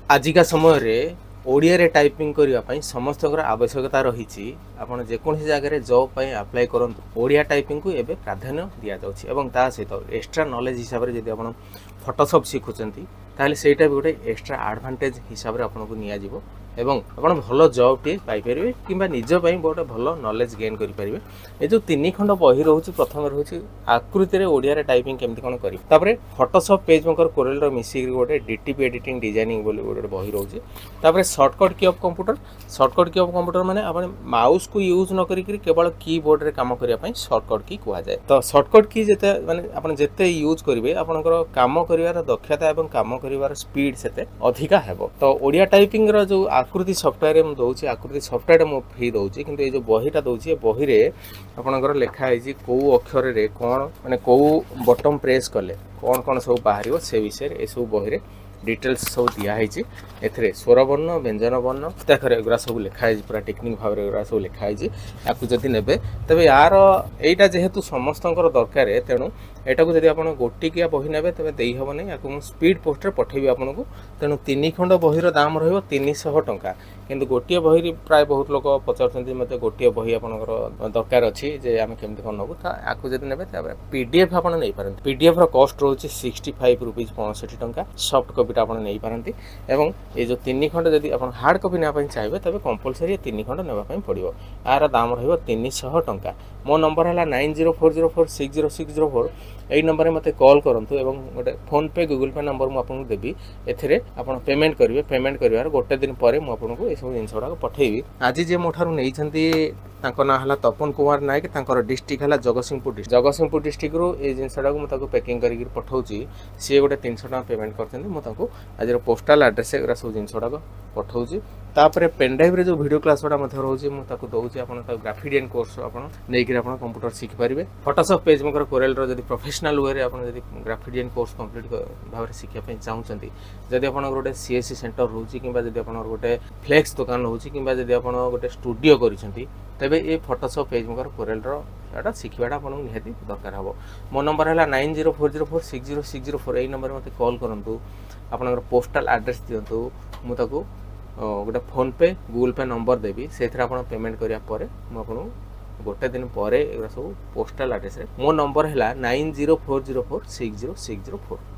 आजिका समय रे ओडिया रे टाइपिंग करिया पई समस्तकर आवश्यकता रही। आपण जेकोसी जगह जॉब पई अप्लाई करंतु ओडिया टाइपिंग को एबे प्राधान्य दिया जाउछि एवं ता सहित एक्स्ट्रा नॉलेज हिसाब रे जदि आपण फोटोशॉप शिखुचंती ताले सेटा भी गोटे एक्स्ट्रा एडवांटेज हिसाब रे आपण को निया जिवो एवं आपण भलो जॉब टे पाई परिबे किबा निज पई गोटे भलो नॉलेज गेन करि परिबे। ए जो तीन खंड बही रहउछि प्रथम रहउछि आकृति रे ओडिया रे टाइपिंग केमति कोन करि तापरे फोटोशॉप पेज मेकर कोरेल रो मिसी गोटे डीटीपी एडिटिंग डिजाइनिंग बोली गोटे बही रहउछि। तापरे शॉर्टकट की ऑफ कंप्यूटर माने आपण माउस को यूज न करी केवल कीबोर्ड रे काम करिया पई शॉर्टकट की कुआ जाय। तो शॉर्टकट की जेते माने आपण जेते यूज करिवे आपनकर काम करिवार दक्षता एवं काम करिवार स्पीड सेते अधिका हेबो। तो ओडिया टाइपिंग रो जो आकृति सॉफ्टवेयर में दउछि आकृति सॉफ्टवेयर मो फ्री दउछि किंतु ए जो बहीटा दउछि ए बही रे आपनकर लेखा आइछि को अक्षर रे कोन माने को बटन प्रेस कले कोन कोन सब बाहरियो से विषय ए सब बही रे डिटेल्स सब दिया है। एथरे स्वर वर्ण व्यंजन वर्ण हस्ताक्षर एगुरा सब लिखाई पूरा टेक्निक भाव एगुरा सब लिखाई आपको जदि नेबे तबे यार एटा जेहेतु समस्तंकर दरकार है तेणु एटा को जदि आपण गोटिकिया बही नेबे तबे देई हबो नै याकु मु स्पीड पोस्ट रे पठेबी आपन को। तेणु 3 खंड बहीर दाम रहइबो 300 टंका किंतु गोटिए बही प्राय बहुत लोक पचारछन्ती मते गोटिए बही आपनकर दरकार अछि जे आमे केमति कोन नबु ता याकु जदि नेबे तबे पीडीएफ आपण नै पारन। पीडीएफ रो कॉस्ट रहउछि 65 रुपीस 65 टंका सॉफ्ट कॉपी आपण नै पारंती एवं ए जो 3 खंड जदि आपण हार्ड कॉपी नेबा पई चाहिबे तबे कंपलसरी 3 खंड नेबा पई पड़िबो। यार दाम रहइबो 300 टंका। मो नंबर हला 9040460604 एई नंबर रे मते कॉल करंतु एवं गोटे फोन पे गूगल पे नंबर मु आपन देबी एथिरे आपण पेमेंट करिवे। पेमेंट करिवार गोटे दिन परे मु आपन को ए सब जिंसडा को पठेबी। आज जे मोठारु नै छन्ती तांको ना हला तपन कुमार नायक तांकर डिस्ट्रिक्ट हला जगतसिंहपुर डिस्ट्रिक्ट रो ए जिंसडा को मु ताको पैकिंग करी पठाउची सी गोटे 300 टका पेमेंट करछन्ती मु ताको आज पोस्टल एड्रेस एरा सब जिंसडा को पठाउची। तापरे पेन ड्राइव रे जो वीडियो क्लास वाला मथे रहउची मु ताको दउची आपन ता ग्राफिडियन कोर्स आपन नै कि आपन कंप्यूटर सीख परिबे। फोटोशॉप पेज मेकर कोरेल रो जदी प्रोफेशनल वे रे आपन जदी ग्राफिडियन कोर्स कंप्लीट भाव रे सिखिया पई चाहउचंती जदी आपन गोटे सीएससी सेंटर रहउची किबा जदी आपन गोटे फ्लेक्स दुकान रहउची किबा जदी आपन गोटे स्टूडियो करिसंती तबे ए फोटोशॉप पेज मेकर कोरेल रो एटा सिखिबाटा आपन निहाती दरकार हबो। मो नंबर हला 9040460604 एई नंबर मते कॉल करंतु आपनकर पोस्टल एड्रेस दियंतु मु ताको गोटे फोन पे गूगल पे नंबर देवी से आप पेमेंट करिया परे मु आपन गोटे दिन पर सब पोस्टल एड्रेस रे मो नंबर है 9040460604।